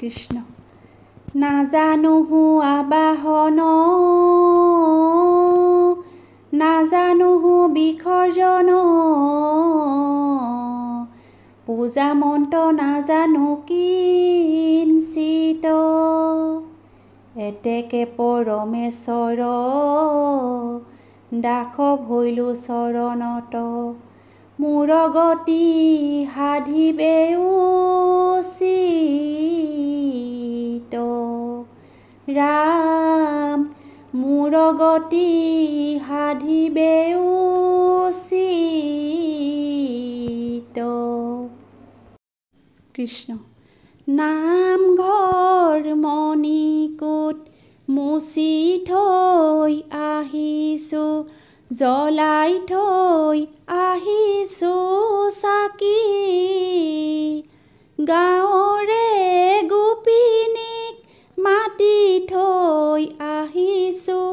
কৃষ্ণ নাজানো হোৱা বাহন নাজানো বিসৰ্জন পূজা মন্ত্ৰ নাজানো কিঞ্চিত এতেকে পৰমেশ্বৰ দাস ভৈলো চৰণত মোৰ গতি সাধিবে উচিত ৰাম মোৰ গতি সাধিবে উচিত কৃষ্ণ নামঘৰ মণিকূট মুচি থৈ আহিছোঁ জ্বলাই থৈ আহিছোঁ চাকি গাঁৱৰে গোপিনীক মাতি থৈ আহিছোঁ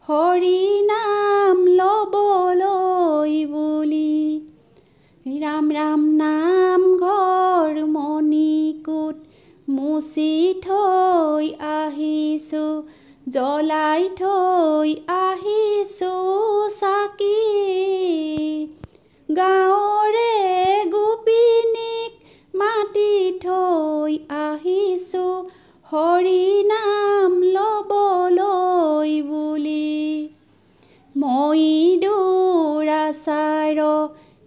হৰি নাম ল'বলৈ বুলি ৰাম ৰাম নামঘৰ মণিকূট মুচি থৈ আহিছোঁ জ্বলাই থৈ আহিছোঁ চাকি গাঁৱৰে গোপিনীক মাতি থৈ আহিছোঁ হৰি নাম ল'বলৈ বুলি মই দুৰাচাৰ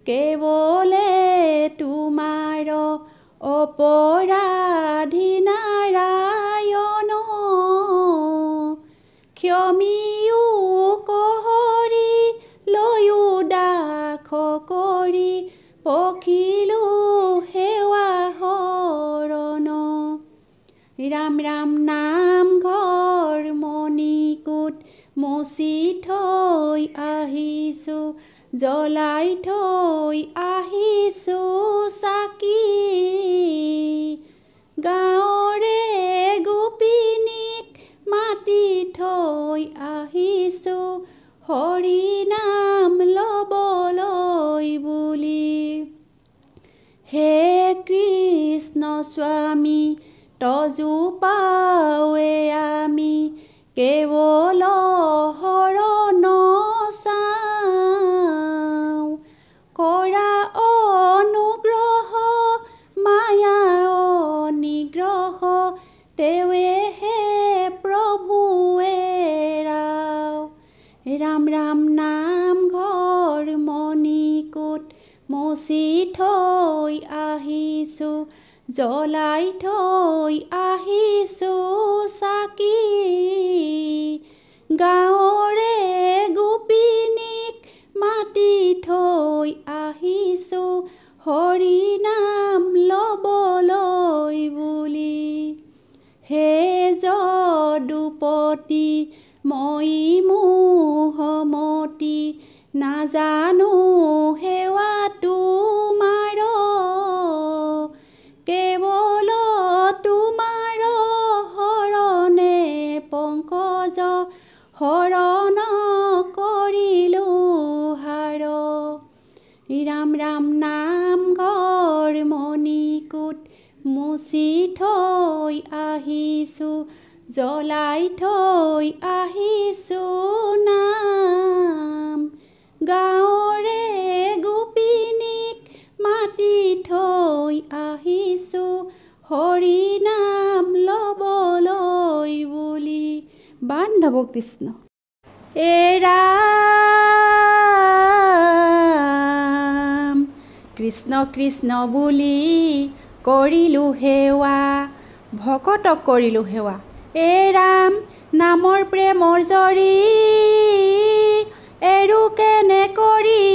কেৱলে তোমাৰ অপৰাধী নাৰায়ণ ক্ষমিও কহৰি লৈও দাস কৰি পখিলো সেৱা হৰণ ৰাম ৰাম নামঘৰ মণিকূট মুচি থৈ আহিছোঁ জ্বলাই থৈ আহিছোঁ চাকি গাঁৱৰে গোপিনীক মাতি থৈ আহিছোঁ হৰি নাম ল'বলৈ বুলি হে কৃষ্ণ স্বামী তজু পাৱে আমি কেৱল শৰণ চাওঁ কৰা অনুগ্ৰহ মায়া নিগ্ৰহ তেৱেহে প্ৰভুৱে ৰাম ৰাম নামঘৰ মণিকূট মুচি থৈ আহিছোঁ জ্বলাই থৈ আহিছোঁ চাকি গাঁৱৰে গোপিনীক মাতি থৈ আহিছোঁ হৰি নাম ল'বলৈ বুলি হে যদুপতি মই মোহমতি নাজানো সেৱা তোমাৰ কেৱল তোমাৰ শৰণে পংকজ শৰণ কৰিলোঁ হাৰ ৰাম ৰাম নামঘৰ মণিকূট মুচি থৈ আহিছোঁ জ্বলাই থৈ আহিছোঁ নাম গাঁৱৰে গোপিনীক মাতি থৈ আহিছোঁ হৰি নাম ল'বলৈ বুলি বান্ধৱ কৃষ্ণ এ ৰাম কৃষ্ণ কৃষ্ণ বুলি কৰিলোঁ সেৱা ভকতক কৰিলোঁ সেৱা এ ৰাম নামৰ প্ৰেমৰ জৰি এৰু কেনে কৰি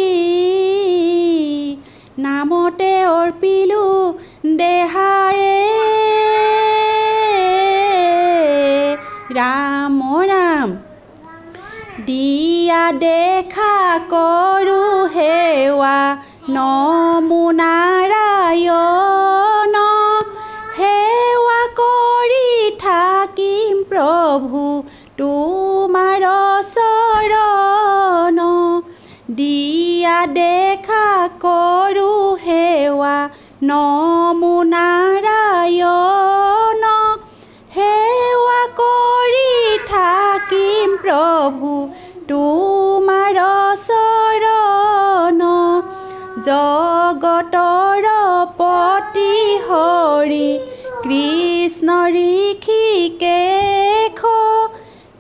নামতে অৰ্পিলোঁ দেহায়ে ৰাম ৰাম দিয়া দেখা কৰোঁ সেৱা নমো নাৰায়ণ সেৱা কৰি থাকিম প্ৰভু তোমাৰ চৰণ দিয়া দেখা কৰোঁ সেৱা নমো নাৰায়ণ কৃষ্ণ ঋষিকেশ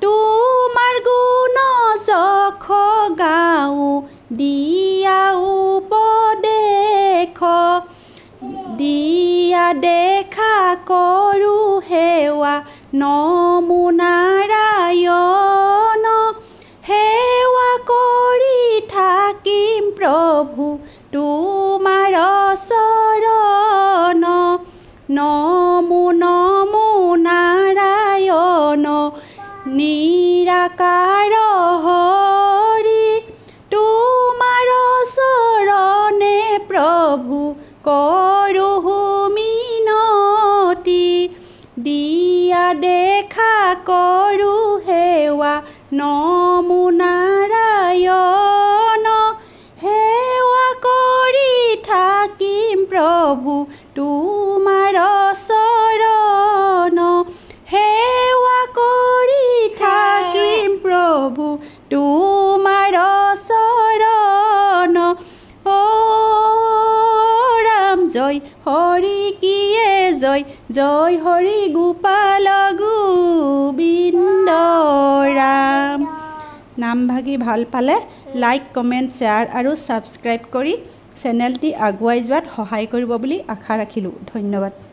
তোমাৰ গুণ যশ গাওঁ দিয়া উপদেশ দিয়া দেখা কৰোঁ সেৱা নমো নাৰায়ণ সেৱা কৰি থাকিম প্ৰভু তোমাৰ চৰণ নমো নমো নাৰায়ণ নিৰাকাৰ হৰি তোমাৰ চৰণে প্ৰভু কৰোঁ মিনতি দিয়া দেখা কৰোঁ সেৱা নমো নাৰায়ণ সেৱা কৰি থাকিম প্ৰভু তোমাৰ চৰণ সেৱা কৰি থাকিম প্ৰভু তোমাৰ চৰণ ও জয় হৰি কিয়ে জয় জয় হৰি গোপাল গোবিন্দ ৰাম। নামভাগি ভাল পালে লাইক কমেণ্ট শ্বেয়াৰ আৰু ছাবস্ক্ৰাইব কৰি চেনেলটি আগুৱাই যোৱাত সহায় কৰিব বুলি আশা ৰাখিলোঁ। ধন্যবাদ।